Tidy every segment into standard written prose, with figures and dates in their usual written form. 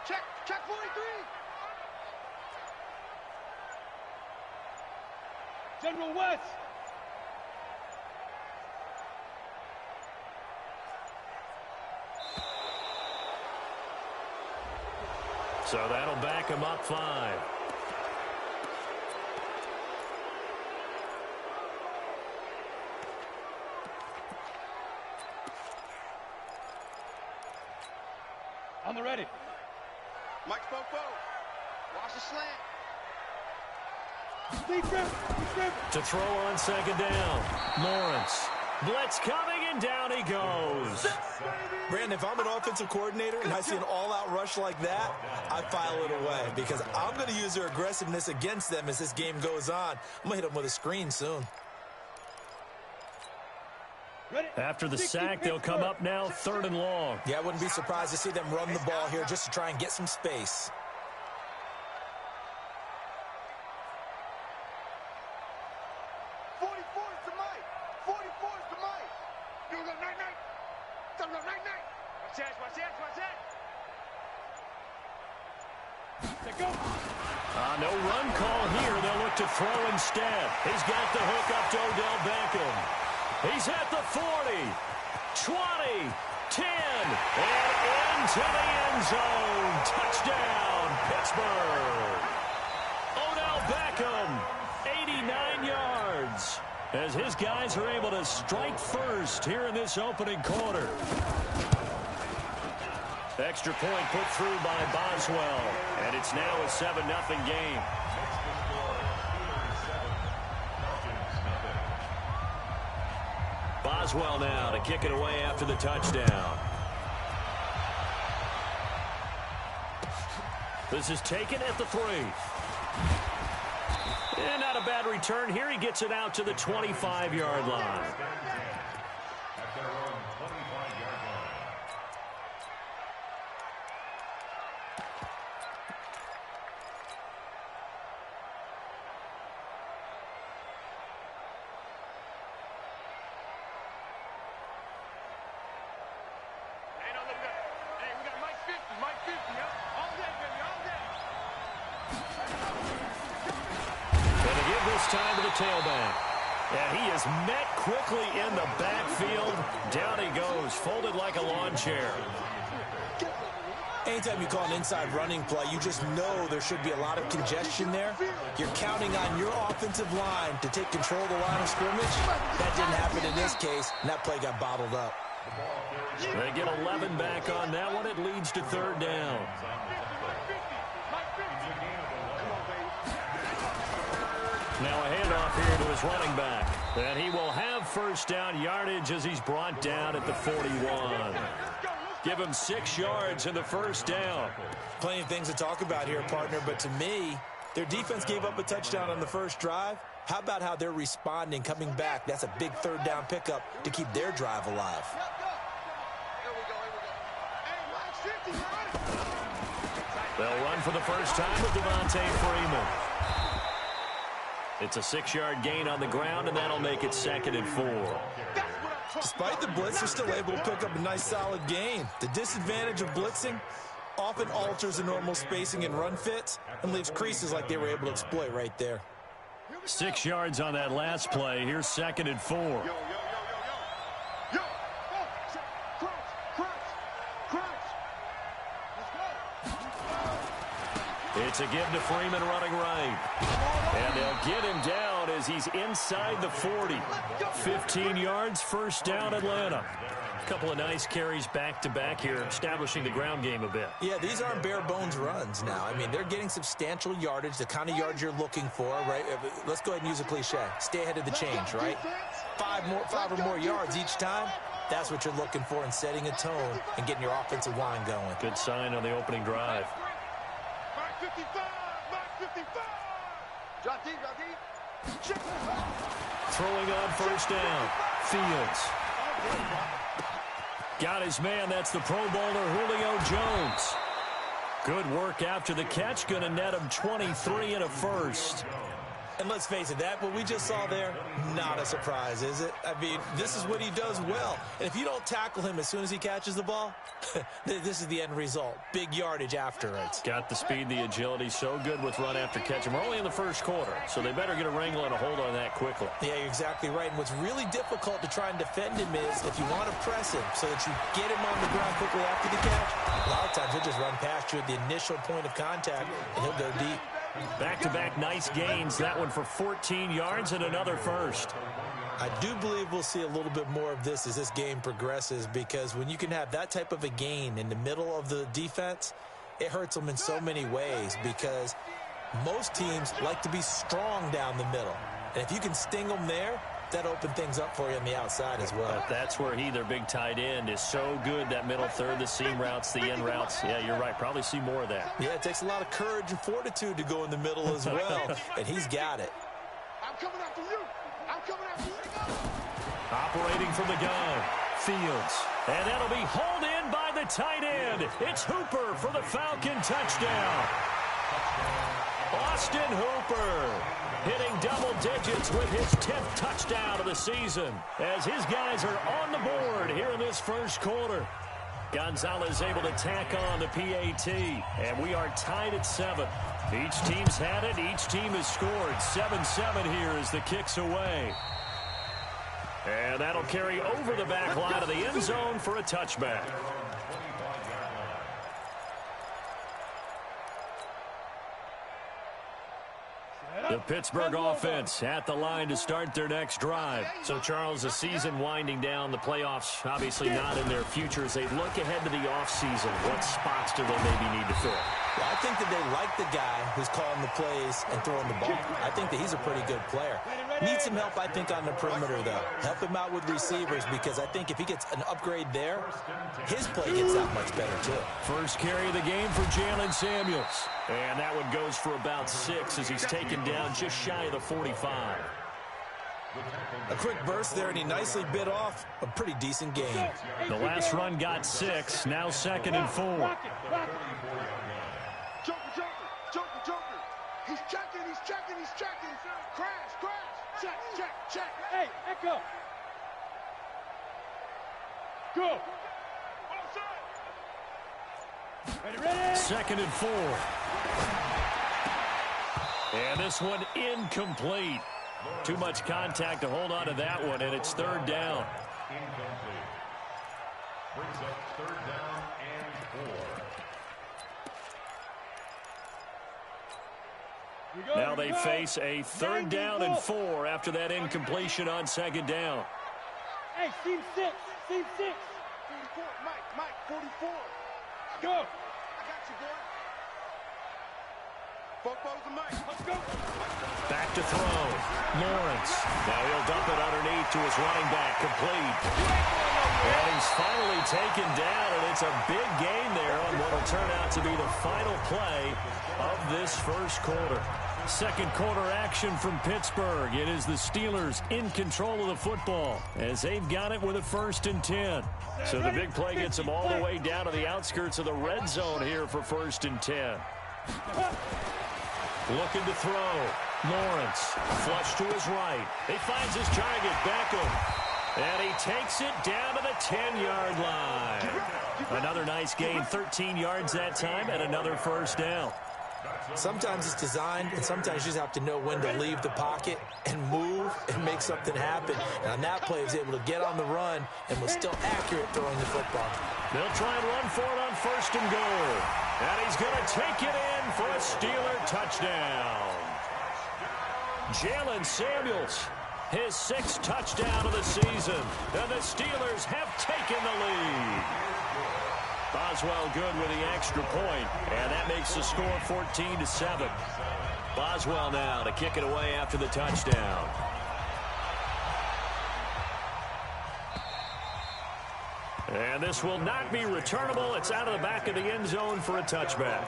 Check 43. General West. So that'll back him up 5. On the ready. Mike Fofo. Watch the slant. To throw on second down. Lawrence. Blitz coming, and down he goes. Brandon, if I'm an offensive coordinator and I see an all-out rush like that, I file it away because I'm going to use their aggressiveness against them as this game goes on. I'm going to hit them with a screen soon. After the sack, they'll come up now 3rd and long. Yeah, I wouldn't be surprised to see them run the ball here just to try and get some space. No run call here. They'll look to throw instead. He's got the hook up to Odell Beckham. He's at the 40, 20, 10, and into the end zone. Touchdown, Pittsburgh. Odell Beckham, 89 yards, as his guys are able to strike first here in this opening quarter. Extra point put through by Boswell, and it's now a 7-0 game. Boswell now to kick it away after the touchdown. This is taken at the 3. And not a bad return here. He gets it out to the 25-yard line. Time to the tailback. And he is met quickly in the backfield. Down he goes, folded like a lawn chair. Anytime you call an inside running play, you just know there should be a lot of congestion there. You're counting on your offensive line to take control of the line of scrimmage. That didn't happen in this case, and that play got bottled up. They get 11 back on that one. It leads to 3rd down. Now a handoff here to his running back. And he will have 1st down yardage as he's brought down at the 41. Give him 6 yards in the 1st down. Plenty of things to talk about here, partner, but to me, their defense gave up a touchdown on the first drive. How about how they're responding, coming back? That's a big 3rd down pickup to keep their drive alive. They'll run for the first time with Devontae Freeman. It's a 6-yard gain on the ground, and that'll make it 2nd and 4. Despite the blitz, they're still able to pick up a nice, solid gain. The disadvantage of blitzing often alters the normal spacing and run fits and leaves creases like they were able to exploit right there. 6 yards on that last play. Here's 2nd and 4. It's a give to Freeman running right. And they'll get him down as he's inside the 40. 15 yards, 1st down, Atlanta. A couple of nice carries back-to-back here, establishing the ground game a bit. Yeah, these aren't bare-bones runs now. I mean, they're getting substantial yardage, the kind of yards you're looking for, right? Let's go ahead and use a cliche. Stay ahead of the change, right? 5 or more yards each time. That's what you're looking for in setting a tone and getting your offensive line going. Good sign on the opening drive. Mark 55! Mark 55! Drop deep, drop deep. Throwing on 1st down. Fields. Got his man. That's the Pro Bowler Julio Jones. Good work after the catch. Going to net him 23 and a 1st. And let's face it, what we just saw there, not a surprise, is it? I mean, this is what he does well. And if you don't tackle him as soon as he catches the ball, this is the end result. Big yardage afterwards. Got the speed, the agility, so good with run after catch. And we're only in the first quarter, so they better get a wrangle and a hold on that quickly. Yeah, you're exactly right. And what's really difficult to try and defend him is if you want to press him so that you get him on the ground quickly after the catch, a lot of times he'll just run past you at the initial point of contact, and he'll go deep. Back-to-back nice gains. That one for 14 yards and another first. I do believe we'll see a little bit more of this as this game progresses, because when you can have that type of a gain in the middle of the defense, it hurts them in so many ways, because most teams like to be strong down the middle. And if you can sting them there, that opened things up for you on the outside as well. But that's where their big tight end, is so good. That middle third, the seam routes, the end routes. Yeah, you're right. Probably see more of that. Yeah, it takes a lot of courage and fortitude to go in the middle as well, and he's got it. I'm coming after you. I'm coming after you. Operating from the gun, Fields. And that'll be hauled in by the tight end. It's Hooper for the Falcon touchdown. Austin Hooper hitting double digits with his 10th touchdown of the season, as his guys are on the board here in this first quarter. Gonzalez able to tack on the PAT, and we are tied at 7. Each team's had it. Each team has scored. 7-7 here as the kick's away. And that'll carry over the back line of the end zone for a touchback. The Pittsburgh offense at the line to start their next drive. So, Charles, the season winding down, the playoffs obviously not in their future. As they look ahead to the offseason, what spots do they maybe need to fill? Well, I think that they like the guy who's calling the plays and throwing the ball. I think that he's a pretty good player. Needs some help, I think, on the perimeter, though. Help him out with receivers, because I think if he gets an upgrade there, his play gets that much better, too. First carry of the game for Jalen Samuels. And that one goes for about 6 as he's taken down just shy of the 45. A quick burst there, and he nicely bit off a pretty decent gain. The last run got 6, now 2nd and 4. Joker. He's checking. Crash. Check. Hey, echo. Go. Ready. 2nd and 4. And this one incomplete. Too much contact to hold on to that one, and it's 3rd down. Brings up 3rd down and 4. Now they face a 3rd down and 4 after that incompletion on 2nd down. Hey, team 6. 44, Mike, 44. Go. I got you, boy. Football's the Mike. Let's go. Back to throw. Lawrence. Now he'll dump it underneath to his running back. Complete. And he's finally taken down, and it's a big gain there on what will turn out to be the final play of this first quarter. Second quarter action from Pittsburgh. It is the Steelers in control of the football as they've got it with a 1st and 10. So the big play gets them all the way down to the outskirts of the red zone here for 1st and 10. Looking to throw. Lawrence, flush to his right. He finds his target, Beckham. And he takes it down to the 10-yard line. Another nice gain, 13 yards that time, and another 1st down. Sometimes it's designed, and sometimes you just have to know when to leave the pocket and move and make something happen. And on that play, he was able to get on the run and was still accurate throwing the football. They'll try and run for it on 1st and goal. And he's going to take it in for a Steeler touchdown. Jalen Samuels, his 6th touchdown of the season. And the Steelers have taken the lead. Boswell good with the extra point, and that makes the score 14-7. Boswell now to kick it away after the touchdown. And this will not be returnable. It's out of the back of the end zone for a touchback.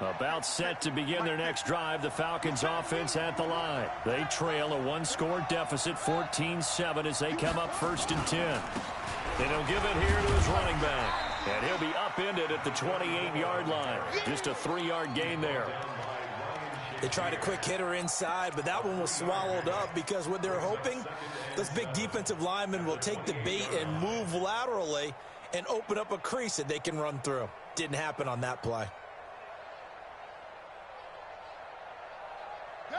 About set to begin their next drive, the Falcons offense at the line. They trail a 1-score deficit, 14-7, as they come up 1st and 10. And he'll give it here to his running back. And he'll be upended at the 28-yard line. Just a 3-yard gain there. They tried a quick hitter inside, but that one was swallowed up because what they're hoping, those big defensive linemen will take the bait and move laterally and open up a crease that they can run through. Didn't happen on that play.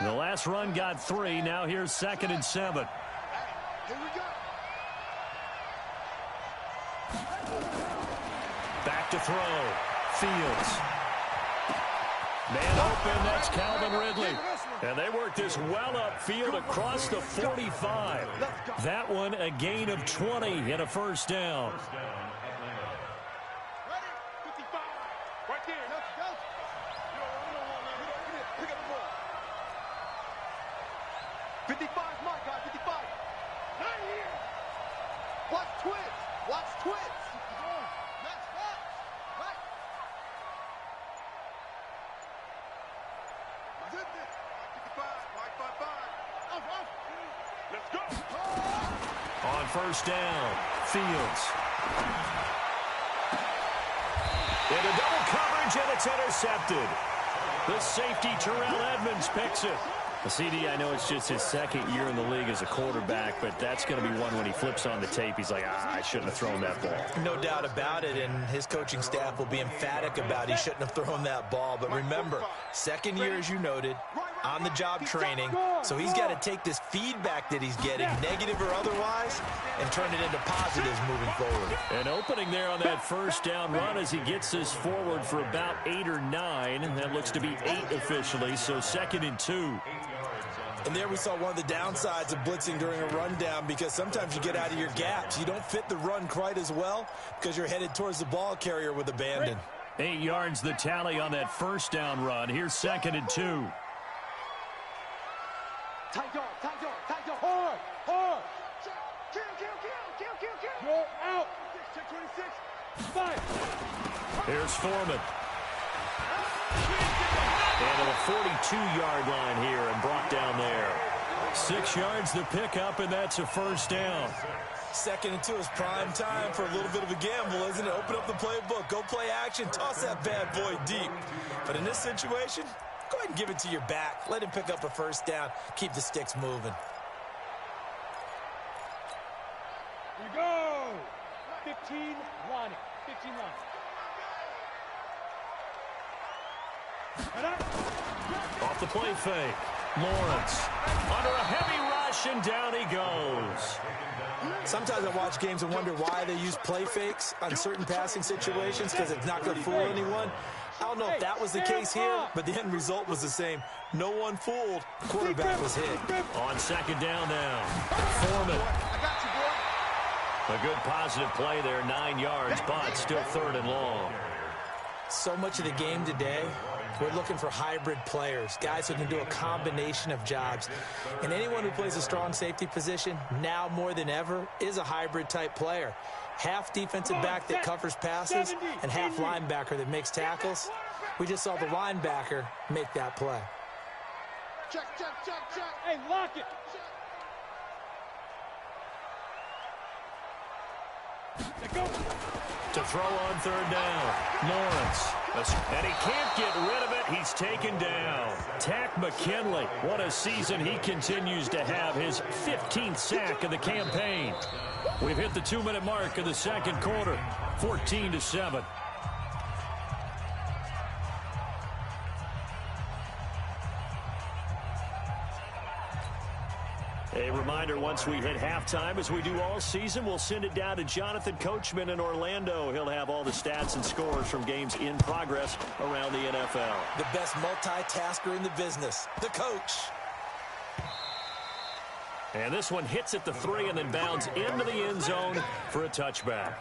The last run got 3. Now here's 2nd and 7. Here we go. Back to throw. Fields. Man open, that's Calvin Ridley. And they work this well upfield across the 45. That one a gain of 20 and a first down. Ready? 55. Right there. Let's go. Pick up the ball. 55 is my guy. 55. Right here. Watch twins. Watch twins. That's right. Right. Zip this. 55. Mike 55. Off. Let's go. On first down, Fields. Into double coverage, and it's intercepted. The safety, Terrell Edmonds, picks it. The CD, I know it's just his 2nd year in the league as a quarterback, but that's going to be one when he flips on the tape. He's like, I shouldn't have thrown that ball. No doubt about it, and his coaching staff will be emphatic about he shouldn't have thrown that ball. But remember, 2nd year, as you noted, on-the-job training, so he's got to take this feedback that he's getting, negative or otherwise, and turn it into positives moving forward. An opening there on that first down run as he gets this forward for about 8 or 9. That looks to be 8 officially, so 2nd and 2. And there we saw one of the downsides of blitzing during a rundown because sometimes you get out of your gaps. You don't fit the run quite as well because you're headed towards the ball carrier with abandon. 8 yards the tally on that first down run. Here's 2nd and 2. Tight yard. Hard. Kill. Go out. Check 26. 5. Here's Foreman. And to the 42-yard line here and brought down there. 6 yards the pickup, and that's a first down. 2nd and 2 is prime time for a little bit of a gamble, isn't it? Open up the playbook, go play action, toss that bad boy deep. But in this situation, go ahead and give it to your back. Let him pick up a first down. Keep the sticks moving. Here we go. 15 line. 15 line. Off the play fake. Lawrence under a heavy rush, and down he goes. Sometimes I watch games and wonder why they use play fakes on certain passing situations because it's not going to fool anyone. I don't know if that was the case here, but the end result was the same. No one fooled. The quarterback was hit. On 2nd down now. Foreman. A good positive play there, 9 yards, but still 3rd and long. So much of the game today, we're looking for hybrid players, guys who can do a combination of jobs. And anyone who plays a strong safety position, now more than ever, is a hybrid-type player. Half defensive back that covers passes and half linebacker that makes tackles. We just saw the linebacker make that play. Check. Hey, lock it. To throw on 3rd down. Lawrence. And he can't get rid of it. He's taken down. Tack McKinley. What a season he continues to have. His 15th sack of the campaign. We've hit the 2-minute mark of the 2nd quarter. 14-7. A reminder, once we hit halftime, as we do all season, we'll send it down to Jonathan Coachman in Orlando. He'll have all the stats and scores from games in progress around the NFL. The best multitasker in the business, the coach. And this one hits at the 3 and then bounds into the end zone for a touchback.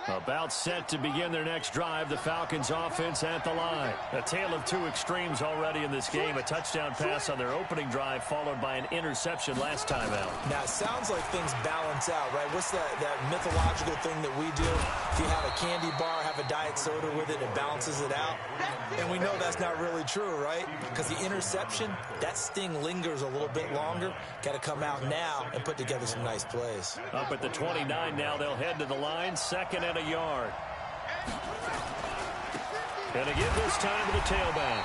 About set to begin their next drive, the Falcons offense at the line. A tale of two extremes already in this game. A touchdown pass on their opening drive followed by an interception last time out. Now, it sounds like things balance out, right? What's that mythological thing that we do? If you have a candy bar, have a diet soda with it, it balances it out. And we know that's not really true, right? Because the interception, that sting lingers a little bit longer. Got to come out now and put together some nice plays. Up at the 29 now, they'll head to the line, second and a yard. And again this time to the tailback.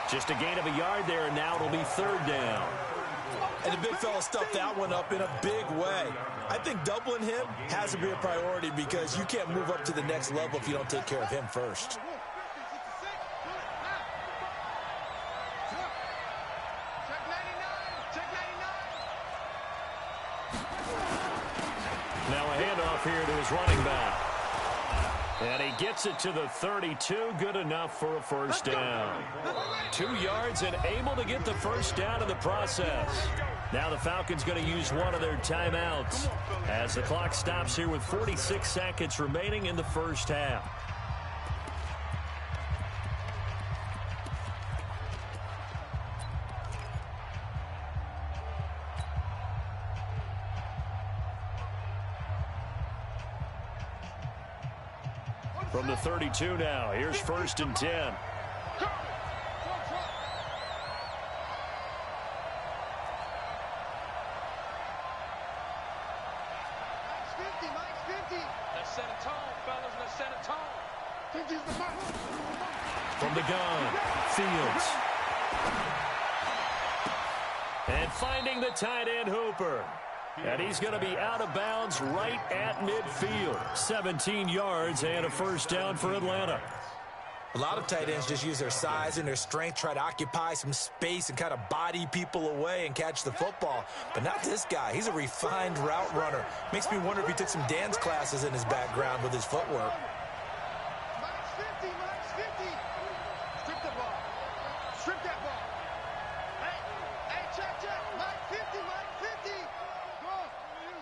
Just a gain of a yard there, and now it'll be third down. And the big fella stuffed that one up in a big way. I think doubling him has to be a priority because you can't move up to the next level if you don't take care of him first. Now a handoff here to his running back. And he gets it to the 32. Good enough for a first down. 2 yards and able to get the first down in the process. Now the Falcons going to use one of their timeouts as the clock stops here with 46 seconds remaining in the first half. From the 32 now, here's first and 10. Let's set a tone, fellas. Let's set a tone. From the gun, Fields. And finding the tight end, Hooper. And he's going to be out of bounds right at midfield. 17 yards and a first down for Atlanta. A lot of tight ends just use their size and their strength, try to occupy some space and kind of body people away and catch the football. But not this guy. He's a refined route runner. Makes me wonder if he took some dance classes in his background with his footwork. Strip the ball. Strip that ball. Hey, check. Mike 50, Mike 50. Go.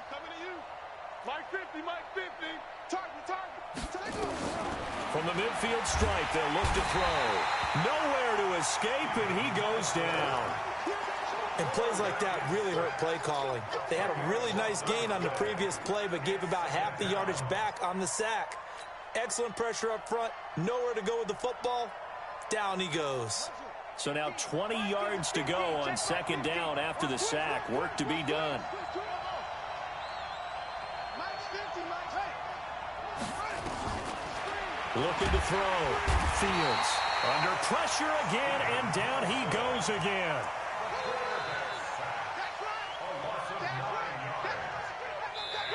Coming to you. Mike 50, Mike 50. Target. From the midfield stripe, they'll look to throw. Nowhere to escape, and he goes down. And plays like that really hurt play calling. They had a really nice gain on the previous play, but gave about half the yardage back on the sack. Excellent pressure up front. Nowhere to go with the football. Down he goes. So now 20 yards to go on second down after the sack. Work to be done. Looking to throw. Fields under pressure again, and down he goes again.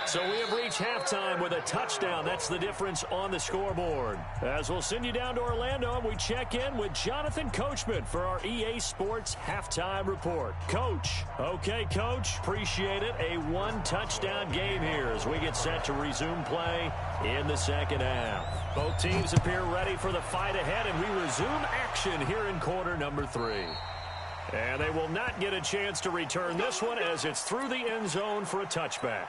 So we have reached halftime with a touchdown. That's the difference on the scoreboard. As we'll send you down to Orlando, and we check in with Jonathan Coachman for our EA Sports Halftime Report. Coach. Okay, Coach. Appreciate it. A one-touchdown game here as we get set to resume play in the second half. Both teams appear ready for the fight ahead, and we resume action here in quarter number 3. And they will not get a chance to return this one as it's through the end zone for a touchback.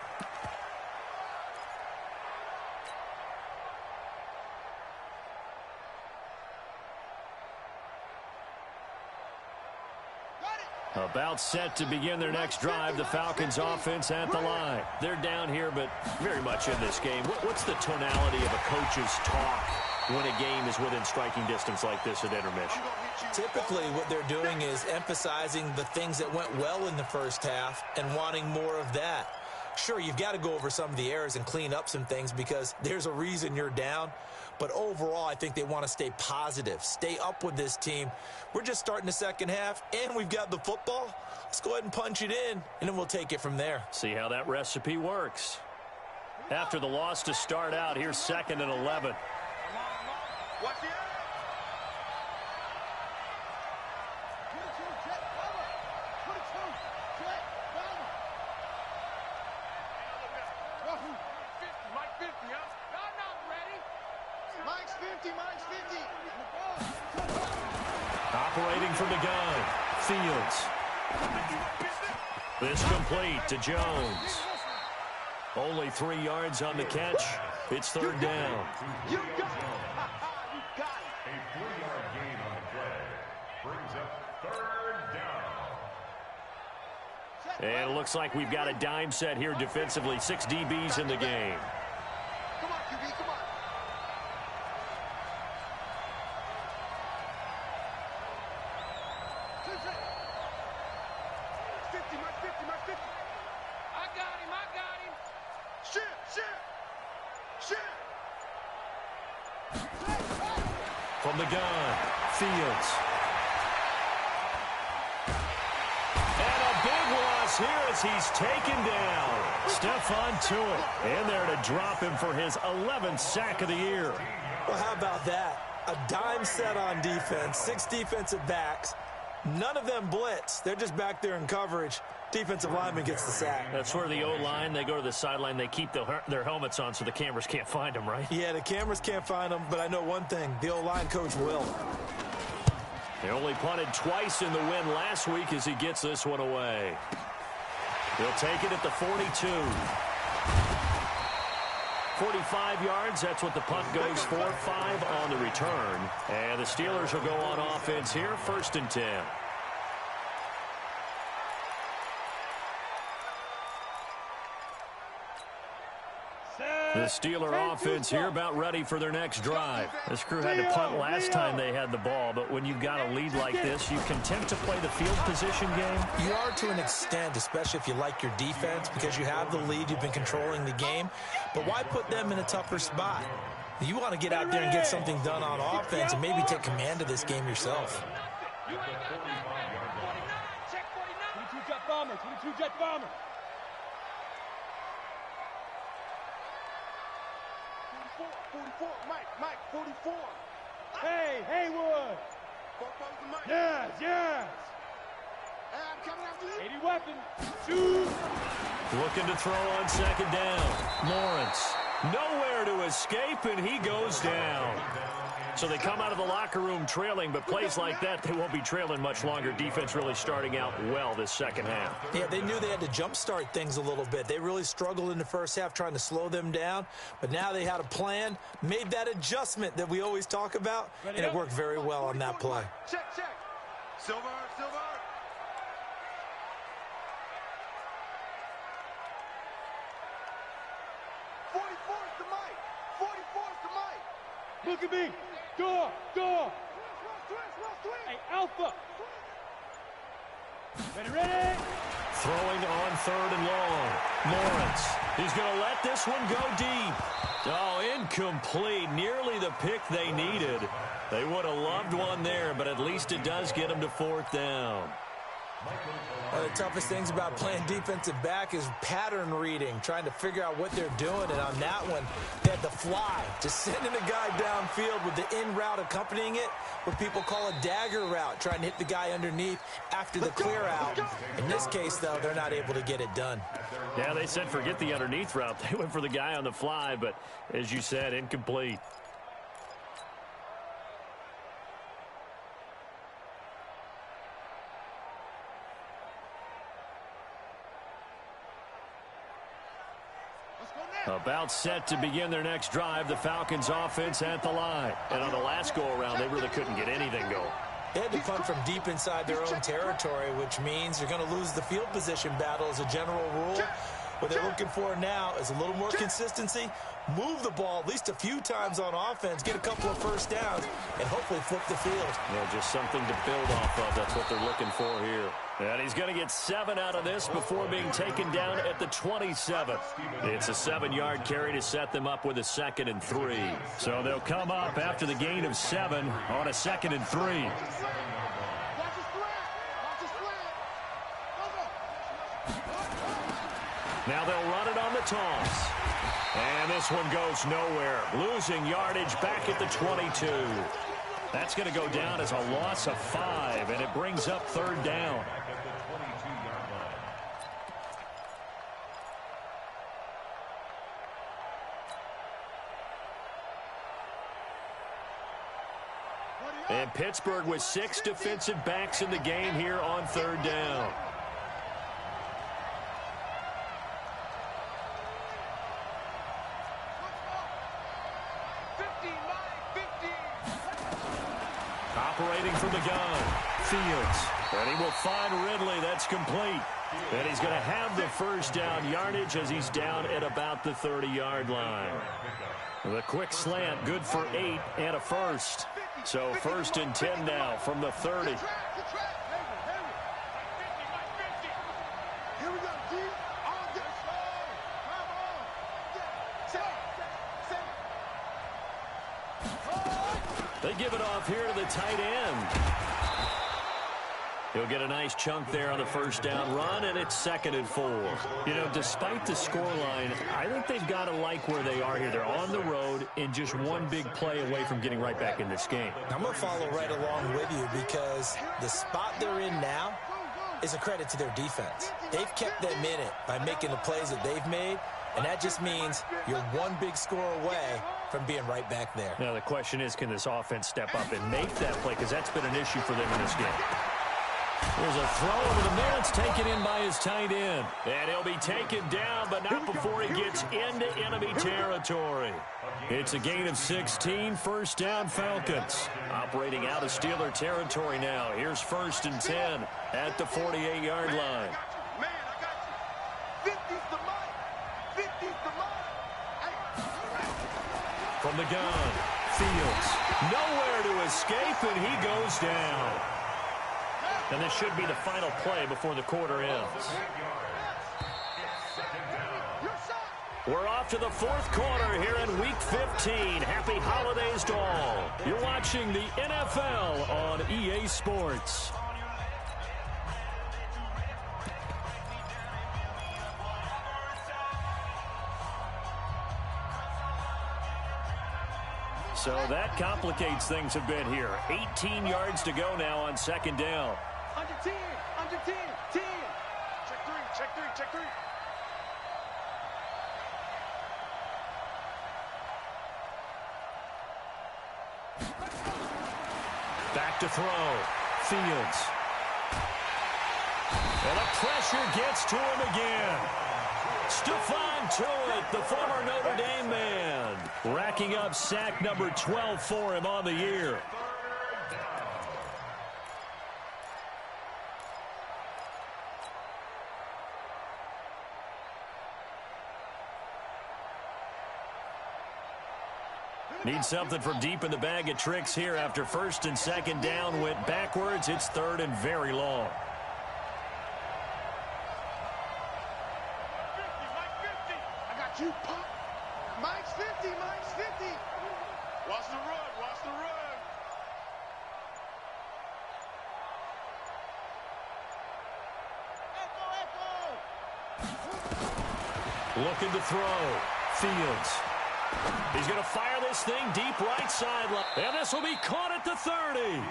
About set to begin their next drive, the Falcons offense at the line. They're down here, but very much in this game. What's the tonality of a coach's talk when a game is within striking distance like this at intermission? Typically, what they're doing is emphasizing the things that went well in the first half and wanting more of that. Sure, you've got to go over some of the errors and clean up some things because there's a reason you're down. But overall, I think they want to stay positive, stay up with this team. We're just starting the second half, and we've got the football. Let's go ahead and punch it in, and then we'll take it from there. See how that recipe works. After the loss to start out, here's second and 11. Watch the Operating from the gun, Fields. This complete to Jones. Only 3 yards on the catch. It's third down. You got it. You got it. A 4-yard gain on the play brings up third down. And it looks like we've got a dime set here defensively. 6 DBs in the game. Come on, QB, come on. Mark 50, Mark 50. I got him. Shit. From the gun, Fields. And a big loss here as he's taken down. Stephon Tuitt in there to drop him for his 11th sack of the year. Well, how about that? A dime set on defense, 6 defensive backs. None of them blitz. They're just back there in coverage. Defensive lineman gets the sack. That's where the O-line, they go to the sideline, they keep their helmets on so the cameras can't find them, right? Yeah, the cameras can't find them, but I know one thing. The O-line coach will. They only punted twice in the win last week as he gets this one away. He'll take it at the 42. 45 yards, that's what the punt goes for. 5 on the return. And the Steelers will go on offense here, 1st and 10. The Steeler offense here about ready for their next drive. This crew had to punt last time they had the ball, but when you've got a lead like this, you content to play the field position game? You are to an extent, especially if you like your defense, because you have the lead, you've been controlling the game. But why put them in a tougher spot? You want to get out there and get something done on offense and maybe take command of this game yourself. 22-jet bomber, 22-jet bomber. 44, Mike, 44. Hey, Haywood. Yes. Hey, I'm coming after you. 80 weapon. Shoot. Looking to throw on 2nd down. Lawrence, nowhere to escape, and he goes down. So they come out of the locker room trailing, but plays like that, they won't be trailing much longer. Defense really starting out well this second half. Yeah, they knew they had to jumpstart things a little bit. They really struggled in the first half trying to slow them down, but now they had a plan, made that adjustment that we always talk about, and it worked very well on that play. Check. Silver. 44's the mic. 44's the mic. Look at me. Door. Hey, Alpha. Ready. Throwing on 3rd and long. Lawrence, he's going to let this one go deep. Oh, incomplete. Nearly the pick they needed. They would have loved one there, but at least it does get them to 4th down. One of the toughest things about playing defensive back is pattern reading, trying to figure out what they're doing. And on that one, they had the fly, just sending a guy downfield with the in route accompanying it, what people call a dagger route, trying to hit the guy underneath after the clear out. In this case, though, they're not able to get it done. Yeah, they said forget the underneath route. They went for the guy on the fly, but as you said, incomplete. About set to begin their next drive, the Falcons offense at the line. And on the last go-around, they really couldn't get anything going. They had to punt from deep inside their own territory, which means you're going to lose the field position battle as a general rule. What they're looking for now is a little more consistency, move the ball at least a few times on offense, get a couple of first downs, and hopefully flip the field. Yeah, just something to build off of. That's what they're looking for here. And he's going to get 7 out of this before being taken down at the 27. It's a 7-yard carry to set them up with a 2nd and 3. So they'll come up after the gain of 7 on a 2nd and 3. Now they'll run it on the toss. And this one goes nowhere. Losing yardage back at the 22. That's going to go down as a loss of 5, and it brings up 3rd down. And Pittsburgh with 6 defensive backs in the game here on 3rd down. Operating from the gun, Fields. And he will find Ridley. That's complete. And he's going to have the first down yardage as he's down at about the 30-yard line. The quick slant, good for 8 and a first. So 1st and 10 now from the 30. Here we go, D. All day. Come on. They give it off here to the tight end. He'll get a nice chunk there on the first down run, and it's 2nd and 4. You know, despite the scoreline, I think they've got to like where they are here. They're on the road and just one big play away from getting right back in this game. I'm going to follow right along with you because the spot they're in now is a credit to their defense. They've kept them in it by making the plays that they've made, and that just means you're one big score away from being right back there. Now, the question is, can this offense step up and make that play? Because that's been an issue for them in this game. There's a throw over the middle. It's taken in by his tight end. And he'll be taken down, but not before he gets into enemy territory. It's a gain of 16, first down Falcons. Operating out of Steeler territory now. Here's 1st and 10 at the 48-yard line. Man, I got you. 50's the mark. 50's the mark. From the gun, Fields. Nowhere to escape, and he goes down. And this should be the final play before the quarter ends. We're off to the 4th quarter here in Week 15. Happy holidays to all. You're watching the NFL on EA Sports. So that complicates things a bit here. 18 yards to go now on 2nd down. Under 10. Under 10. 10. Check 3. Check 3. Check 3. Back to throw. Fields. And the pressure gets to him again. Stephon Tuitt, the former Notre Dame man, racking up sack number 12 for him on the year. Need something from deep in the bag of tricks here after 1st and 2nd down went backwards. It's 3rd and very long. You pop. Mike's 50. Mike's 50. Watch the run. Watch the run. Echo. Looking to throw. Fields. He's going to fire this thing deep right sideline. And this will be caught at the 30.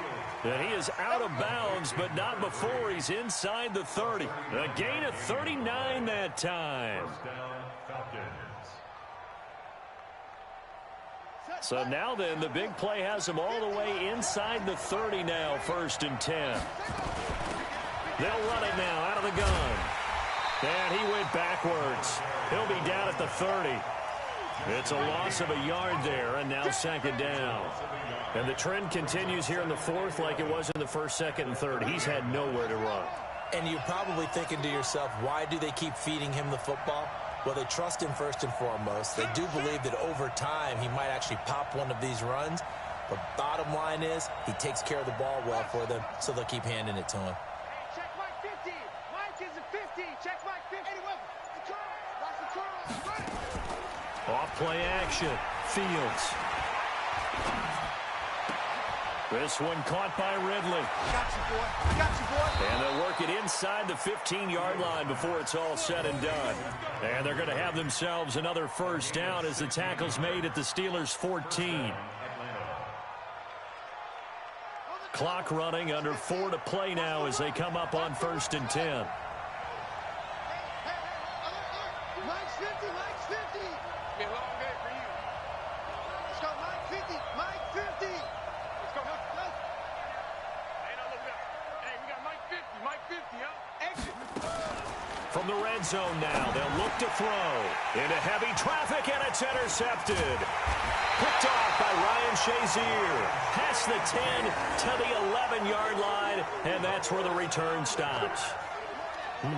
And he is out of bounds, but not before he's inside the 30. A gain of 39 that time. So now then, the big play has him all the way inside the 30 now, 1st and 10. They'll run it now out of the gun. And he went backwards. He'll be down at the 30. It's a loss of a yard there, and now 2nd down. And the trend continues here in the 4th like it was in the 1st, 2nd, and 3rd. He's had nowhere to run. And you're probably thinking to yourself, why do they keep feeding him the football? Well, they trust him first and foremost. They do believe that over time he might actually pop one of these runs. But bottom line is he takes care of the ball well for them, so they'll keep handing it to him. Check Mike 50. Mike is a 50. Check Mike 50. Anyway, the curl. Watch the curl. Off play action. Fields. This one caught by Ridley. Got you, boy. Got you, boy. And they'll work it inside the 15-yard line before it's all said and done. And they're going to have themselves another first down as the tackle's made at the Steelers' 14. Clock running, under 4 to play now as they come up on 1st and 10. Mike's 50. Mike's 50. Be a long day for you. Let's go, Mike 50. Mike 50. Let's go. Let's. Hey, now look up. Hey, we got Mike 50. Mike 50, huh? Exit. From the red zone now, they'll look to throw. Into heavy traffic, and a It's intercepted. Picked off by Ryan Shazier. Past the 10 to the 11-yard line, and that's where the return stops.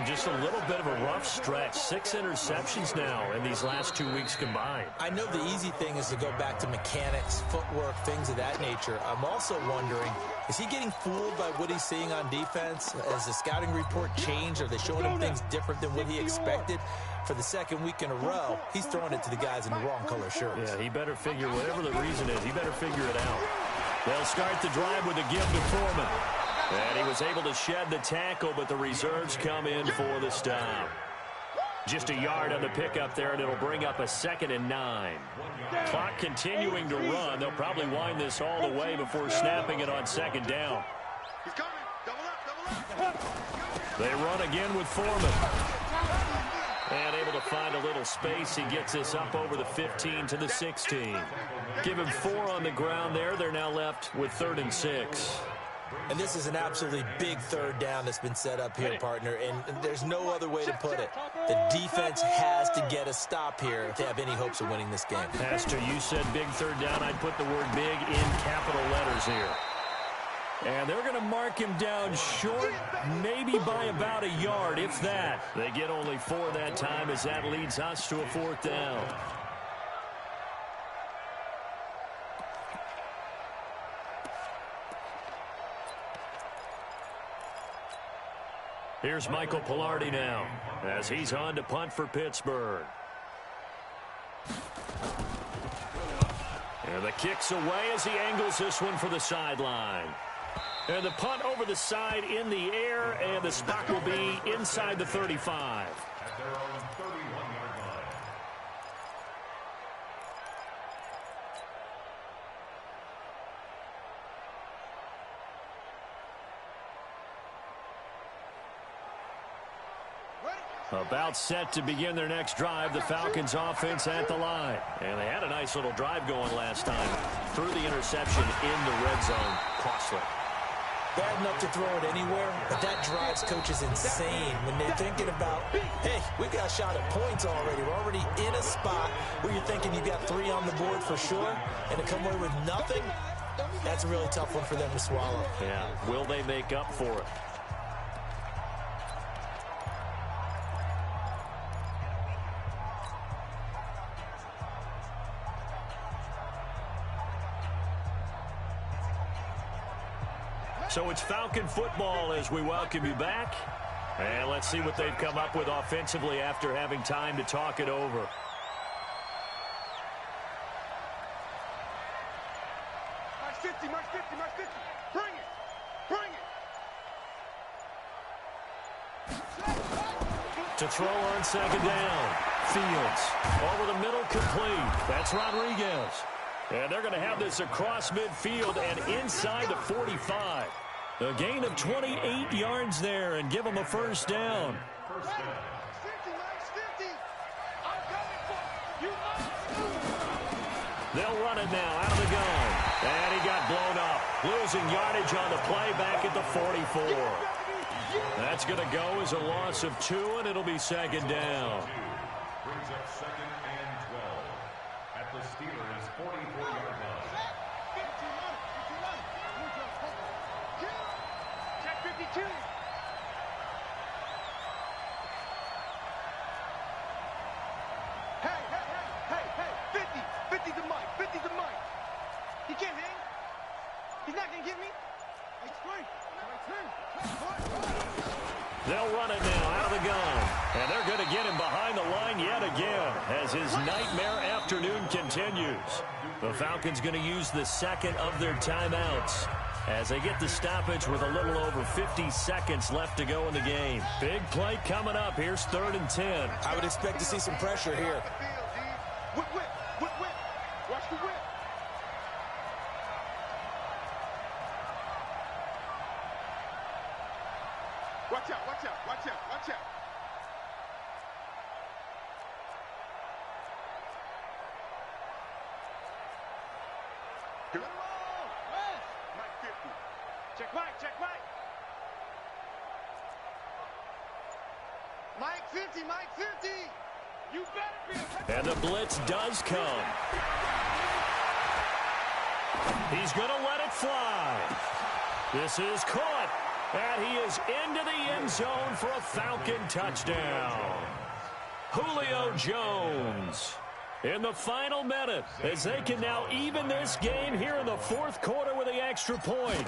Just a little bit of a rough stretch. 6 interceptions now in these last 2 weeks combined. I know the easy thing is to go back to mechanics, footwork, things of that nature. I'm also wondering, is he getting fooled by what he's seeing on defense? Has the scouting report changed? Are they showing him things different than what he expected? For the second week in a row, he's throwing it to the guys in the wrong color shirts. Yeah, he better figure, whatever the reason is, he better figure it out. They'll start the drive with a give to Foreman. And he was able to shed the tackle, but the reserves come in for the stop. Just a yard on the pickup there, and it'll bring up a 2nd and 9. Clock continuing to run. They'll probably wind this all the way before snapping it on 2nd down. He's coming. Double up. They run again with Foreman. And able to find a little space. He gets this up over the 15 to the 16. Give him 4 on the ground there. They're now left with 3rd and 6. And this is an absolutely big 3rd down that's been set up here, partner, and there's no other way to put it. The defense has to get a stop here if they have any hopes of winning this game. Pastor, you said big 3rd down. I'd put the word big in capital letters here. And they're going to mark him down short, maybe by about a yard, if that. They get only 4 that time as that leads us to a 4th down. Here's Michael Pilardi now as he's on to punt for Pittsburgh. And the kick's away as he angles this one for the sideline. And the punt over the side in the air, and the spot will be inside the 35. At their own 31-yard line. About set to begin their next drive, the Falcons offense at the line. And they had a nice little drive going last time. Threw the interception in the red zone. Costly. Bad enough to throw it anywhere, but that drives coaches insane when they're thinking about, hey, we got a shot at points already. We're already in a spot where you're thinking you got 3 on the board for sure, and to come away with nothing, that's a really tough one for them to swallow. Yeah, will they make up for it? So it's Falcon football as we welcome you back. And let's see what they've come up with offensively after having time to talk it over. Mark 50, Mark 50, Mark 50. Bring it. Bring it. To throw on 2nd down. Fields over the middle, complete. That's Rodriguez. And they're going to have this across midfield and inside the 45. A gain of 28 yards there and give them a 1st down. First down. 50, Mark 50. I'm coming for you. They'll run it now out of the gun. And he got blown up. Losing yardage on the play back at the 44. That's going to go as a loss of 2, and it'll be 2nd down. Brings up 2nd and 12. At the Steelers' 44-yard line. Check 52. Hey, 50 to Mike, 50 to Mike. He can't hang. He's not going to get me. They'll run it now out of the gun. And they're going to get him behind the line yet again as his nightmare afternoon continues. The Falcons going to use the 2nd of their timeouts as they get the stoppage with a little over 50 seconds left to go in the game. Big play coming up. Here's 3rd and 10. I would expect to see some pressure here. Whip. Watch the whip. Watch out. Here. Mike 50. Check Mike. Mike 50. You better be a... And the blitz does come. He's going to let it fly. This is caught. And he is into the end zone for a Falcon touchdown. Julio Jones in the final minute as they can now even this game here in the fourth quarter with the extra point.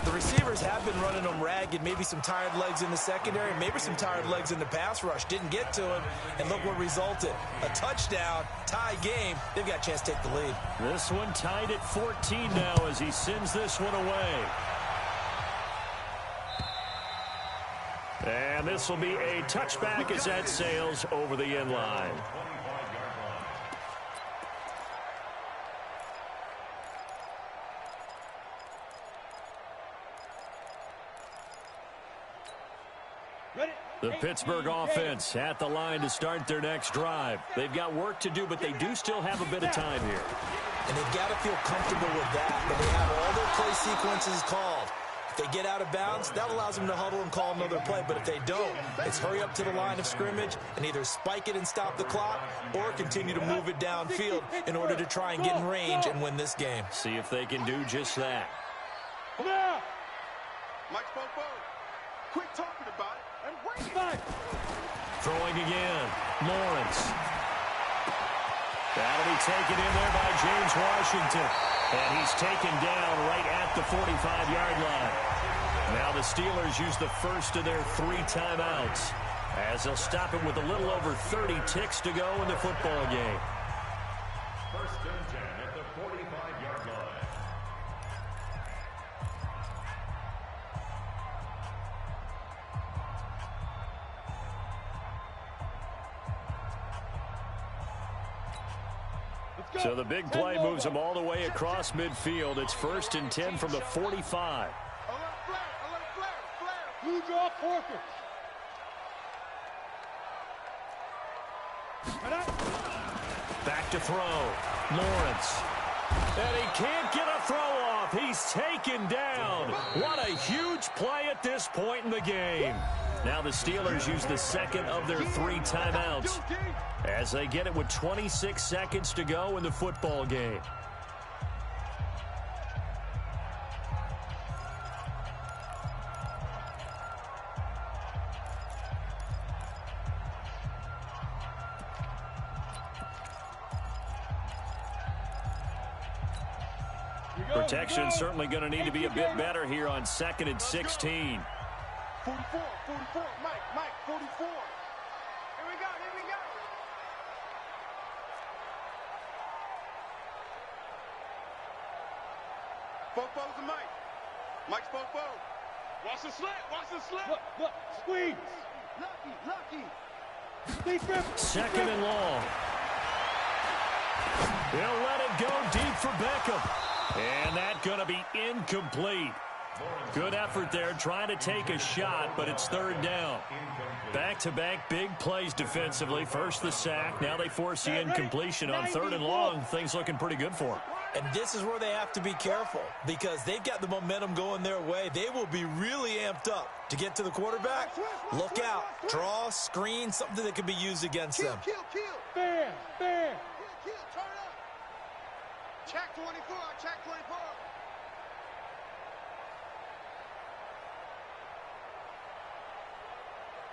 The receivers have been running them ragged. Maybe some tired legs in the secondary, maybe some tired legs in the pass rush. Didn't get to him, and look what resulted. A touchdown, tie game. They've got a chance to take the lead. This one tied at 14 now as he sends this one away. And this will be a touchback as that sails over the end line. The Pittsburgh offense at the line to start their next drive. They've got work to do, but they do still have a bit of time here. And they've got to feel comfortable with that they have all their play sequences called. If they get out of bounds, that allows them to huddle and call another play. But if they don't, it's hurry up to the line of scrimmage and either spike it and stop the clock or continue to move it downfield in order to try and get in range and win this game. See if they can do just that. Mike Popo, quit talking about it and bring it. Throwing again. Lawrence. That'll be taken in there by James Washington. And he's taken down right at the 45-yard line. Now the Steelers use the first of their 3 timeouts as they'll stop it with a little over 30 ticks to go in the football game. First and 10 at the 45-yard line. So the big play moves them all the way across midfield. It's first and 10 from the 45. Blue draw Porker. Back to throw. Lawrence. And he can't get a throw off. He's taken down. What a huge play at this point in the game. Now the Steelers use the second of their 3 timeouts as they get it with 26 seconds to go in the football game. Protection certainly going to need to be a bit better here on 2nd and 16. 44, Mike, 44. Here we go. Popo's and Mike. Mike's Popo. Watch the slant. Look, squeeze. Lucky. 2nd and long. They'll let it go deep for Beckham. And that's going to be incomplete. Good effort there trying to take a shot, but it's 3rd down. Back-to-back big plays defensively. First the sack. Now they force the incompletion on 3rd and long. Things looking pretty good for them. And this is where they have to be careful because they've got the momentum going their way. They will be really amped up to get to the quarterback. Look out. Draw, screen, something that can be used against them. Kill. Fair. Kill, turn up. Check 24.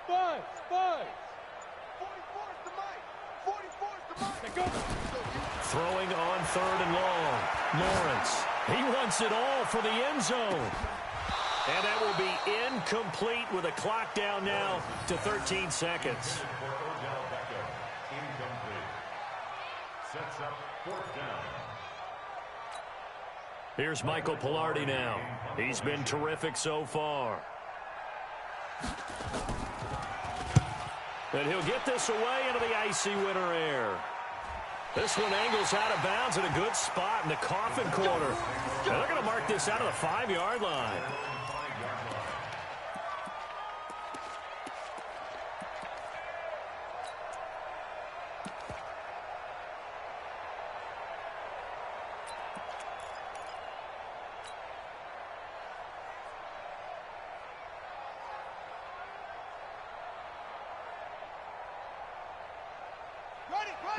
Buzz. 44's the Mike. Throwing on 3rd and long. Lawrence. He wants it all for the end zone. And that will be incomplete with a clock down now to 13 seconds. Sets up 4th down. Here's Michael Pilardi now. He's been terrific so far. And he'll get this away into the icy winter air. This one angles out of bounds at a good spot in the coffin corner. And they're going to mark this out of the 5-yard line.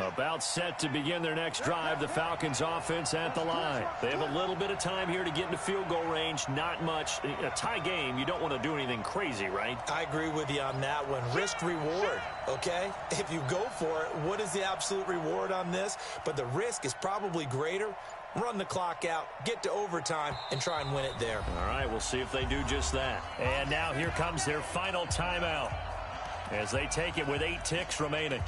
About set to begin their next drive, the Falcons offense at the line. They have a little bit of time here to get into field goal range, not much. A tie game, you don't want to do anything crazy, right? I agree with you on that one. Risk reward, okay? If you go for it, what is the absolute reward on this? But the risk is probably greater. Run the clock out, get to overtime, and try and win it there. All right, we'll see if they do just that. And now here comes their final timeout as they take it with 8 ticks remaining.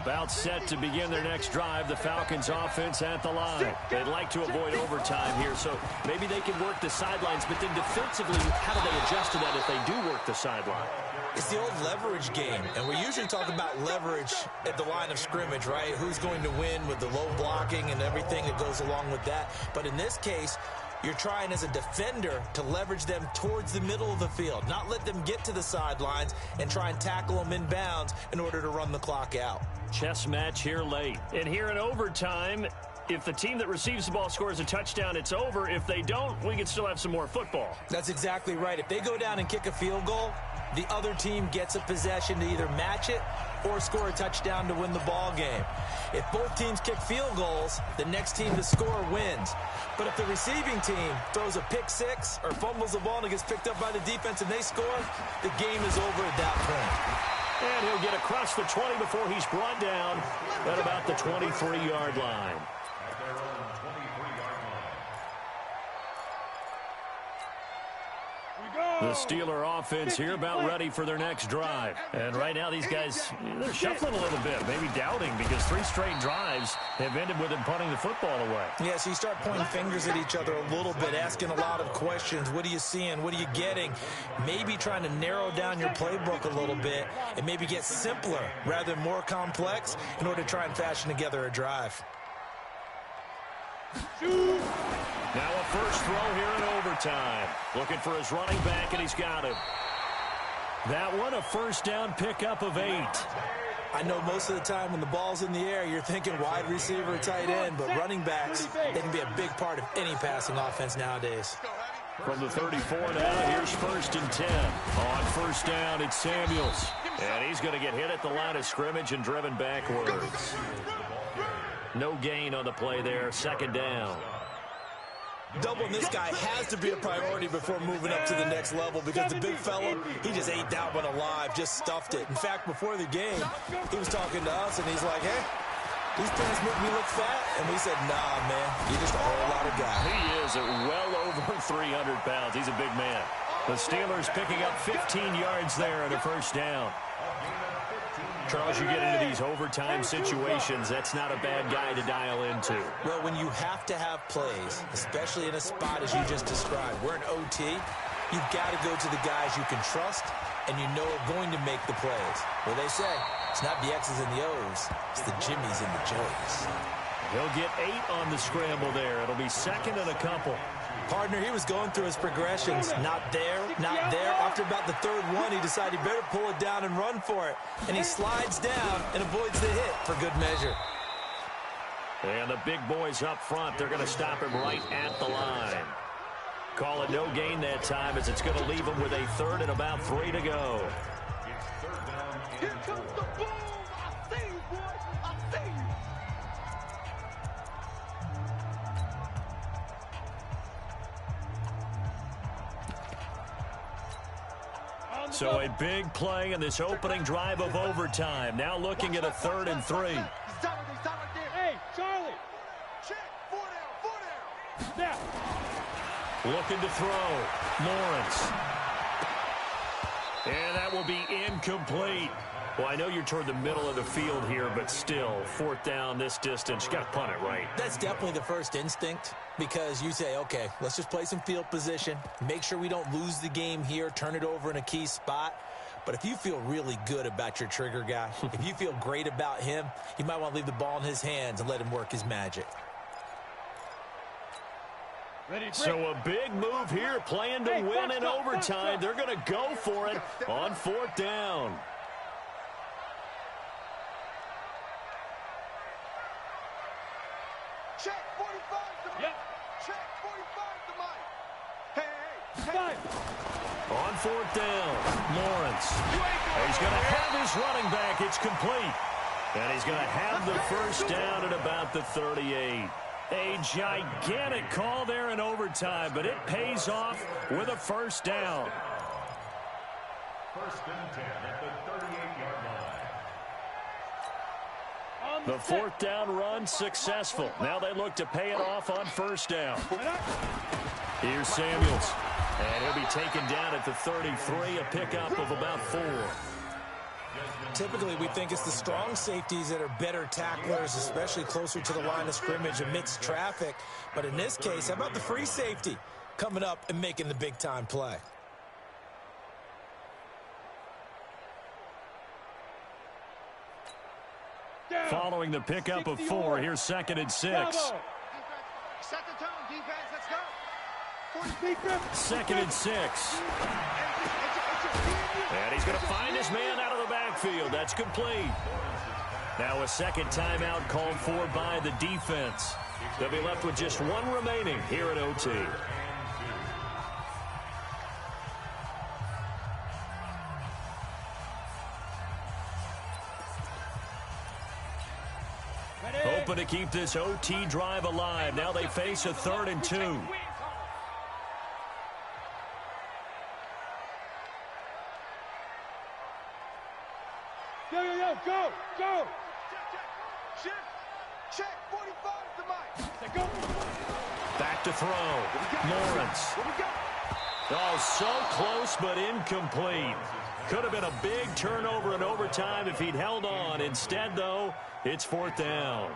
About set to begin their next drive, the Falcons offense at the line. They'd like to avoid overtime here, so maybe they can work the sidelines, but then defensively, how do they adjust to that if they do work the sideline? It's the old leverage game, and we usually talk about leverage at the line of scrimmage, right? Who's going to win with the low blocking and everything that goes along with that. But in this case, you're trying as a defender to leverage them towards the middle of the field, not let them get to the sidelines and try and tackle them in bounds in order to run the clock out. Chess match here late. And here in overtime, if the team that receives the ball scores a touchdown, it's over. If they don't, we can still have some more football. That's exactly right. If they go down and kick a field goal, the other team gets a possession to either match it or score a touchdown to win the ball game. If both teams kick field goals, the next team to score wins. But if the receiving team throws a pick six or fumbles the ball and it gets picked up by the defense and they score, the game is over at that point. And he'll get across the 20 before he's brought down at about the 23-yard line. At their own 23-yard line. The Steeler offense here about ready for their next drive. And right now these guys, they're shuffling a little bit, maybe doubting, because 3 straight drives have ended with them punting the football away. Yeah, so you start pointing fingers at each other a little bit, asking a lot of questions. What are you seeing? What are you getting? Maybe trying to narrow down your playbook a little bit and maybe get simpler rather than more complex in order to try and fashion together a drive. Now a first throw here in overtime. Looking for his running back, and he's got him. That one, a first down pickup of 8. I know most of the time when the ball's in the air, you're thinking wide receiver, tight end, but running backs, they can be a big part of any passing offense nowadays. From the 34 now, here's 1st and 10. On first down, it's Samuels. And he's going to get hit at the line of scrimmage and driven backwards. No gain on the play there, 2nd down. Doubling this guy has to be a priority before moving up to the next level because the big fella, he just ate that one alive, just stuffed it. In fact, before the game, he was talking to us, and he's like, hey, these pants make me look fat. And we said, nah, man, you're just a whole lot of guy. He is at well over 300 pounds. He's a big man. The Steelers picking up 15 yards there at a first down. Charles, you get into these overtime situations, that's not a bad guy to dial into. Well, when you have to have plays, especially in a spot as you just described, we're in OT, you've got to go to the guys you can trust and you know are going to make the plays. Well, they say it's not the X's and the O's, it's the Jimmies and the Joes. He'll get 8 on the scramble there. It'll be 2nd and a couple. Partner, he was going through his progressions. Not there, not there. After about the 3rd one, he decided he better pull it down and run for it. And he slides down and avoids the hit for good measure. And the big boys up front, they're going to stop him right at the line. Call it no gain that time as it's going to leave him with a 3rd and about 3 to go. It's 3rd down Here and comes 4. the boom. I see you, boy. I see you. So a big play in this opening drive of overtime. Now looking at a 3rd and 3. Stop right there. Hey, Charlie. Check. 4 down. Snap. Looking to throw. Lawrence. And that will be incomplete. Well, I know you're toward the middle of the field here, but still, 4th down this distance. You got to punt it right. That's definitely the first instinct because you say, okay, let's just play some field position, make sure we don't lose the game here, turn it over in a key spot. But if you feel really good about your trigger guy, if you feel great about him, you might want to leave the ball in his hands and let him work his magic. So a big move here, playing to win in overtime. They're going to go for it on 4th down. Check 45 to Mike. Yep. Check 45 to Mike. Hey. On 4th down, Lawrence. He's going to have his running back. It's complete. And he's going to have the first down at about the 38. A gigantic call there in overtime, but it pays off with a first down. 1st and 10 at the 38-yard line. The 4th down run successful. Now they look to pay it off on 1st down. Here's Samuels. And he'll be taken down at the 33, a pickup of about 4. Typically, we think it's the strong safeties that are better tacklers, especially closer to the line of scrimmage amidst traffic. But in this case, how about the free safety coming up and making the big-time play? Following the pickup of 4, here's 2nd and 6. Set the tone, defense. Let's go. 2nd and 6. And he's going to find his man out of the backfield. That's complete. Now a second timeout called for by the defense. They'll be left with just 1 remaining here at OT. Hoping to keep this OT drive alive. Now they face a 3rd and 2. Go. Check 45 to Mike. Go. Back to throw. Lawrence. Oh, so close but incomplete. Could have been a big turnover in overtime if he'd held on. Instead, though, it's 4th down.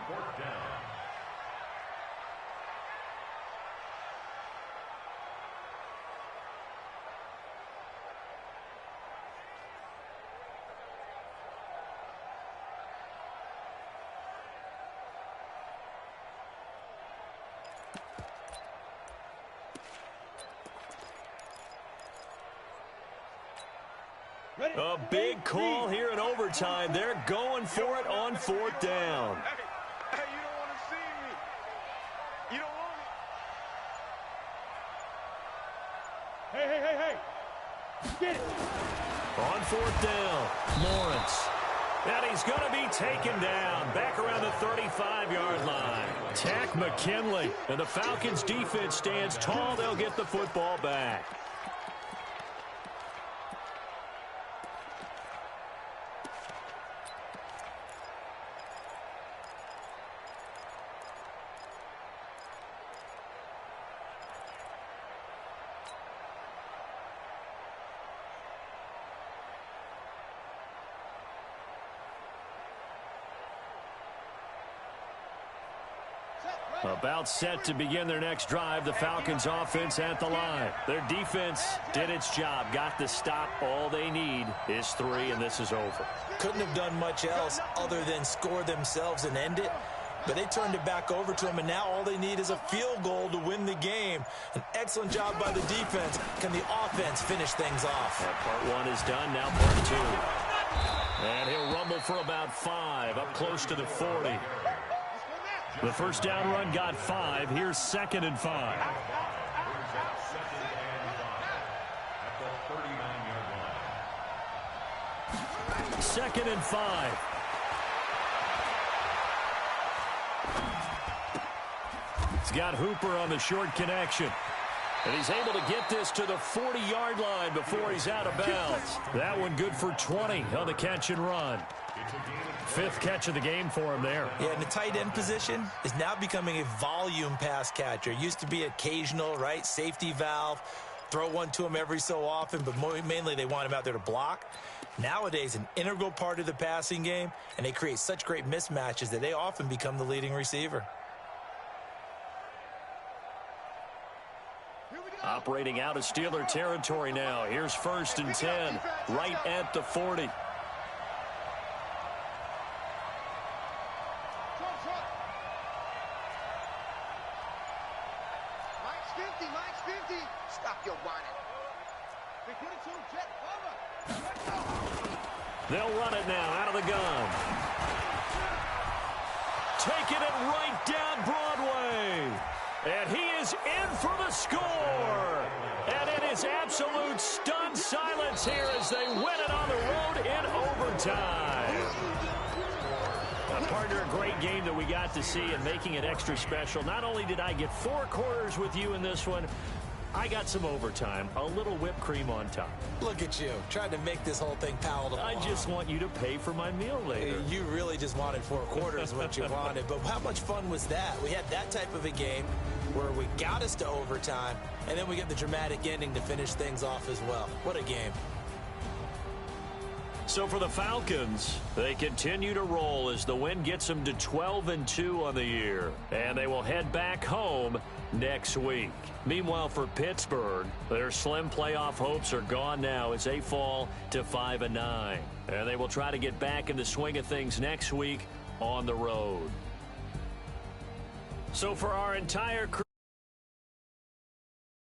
A big call here in overtime. They're going for it on 4th down. Hey, you don't want to see me. You don't want it. Hey. Get it. On 4th down, Lawrence. And he's going to be taken down back around the 35-yard line. Tack McKinley. And the Falcons defense stands tall. They'll get the football back. About set to begin their next drive, the Falcons offense at the line. Their defense did its job, got the stop. All they need is 3, and this is over. Couldn't have done much else other than score themselves and end it. But they turned it back over to them, and now all they need is a field goal to win the game. An excellent job by the defense. Can the offense finish things off? Part 1 is done, now part 2. And he'll rumble for about 5, up close to the 40. The first down run got 5. Here's 2nd and 5. 2nd and 5. He's got Hooper on the short connection. And he's able to get this to the 40-yard line before he's out of bounds. That one good for 20 on the catch and run. 5th catch of the game for him there. Yeah, and the tight end position is now becoming a volume pass catcher. Used to be occasional, right? Safety valve. Throw one to him every so often, but mainly they want him out there to block. Nowadays, an integral part of the passing game, and they create such great mismatches that they often become the leading receiver. Operating out of Steeler territory now. Here's 1st and 10, right at the 40. Mike, 50, Mike's 50. Stop your whining. They put it to him, Jet. They'll run it now out of the gun. Taking it right down Broadway. And he is in for the score. And it is absolute stunned silence here as they win it on the road in overtime. Partner, a great game that we got to see, and making it extra special. Not only did I get 4 quarters with you in this one, I got some overtime, a little whipped cream on top. Look at you, trying to make this whole thing palatable. I just want you to pay for my meal later. You really just wanted 4 quarters what you wanted, but how much fun was that? We had that type of a game where we got us to overtime, and then we get the dramatic ending to finish things off as well. What a game. So for the Falcons, they continue to roll as the win gets them to 12-2 on the year. And they will head back home next week. Meanwhile, for Pittsburgh, their slim playoff hopes are gone now as they fall to 5-9. And they will try to get back in the swing of things next week on the road. So for our entire crew,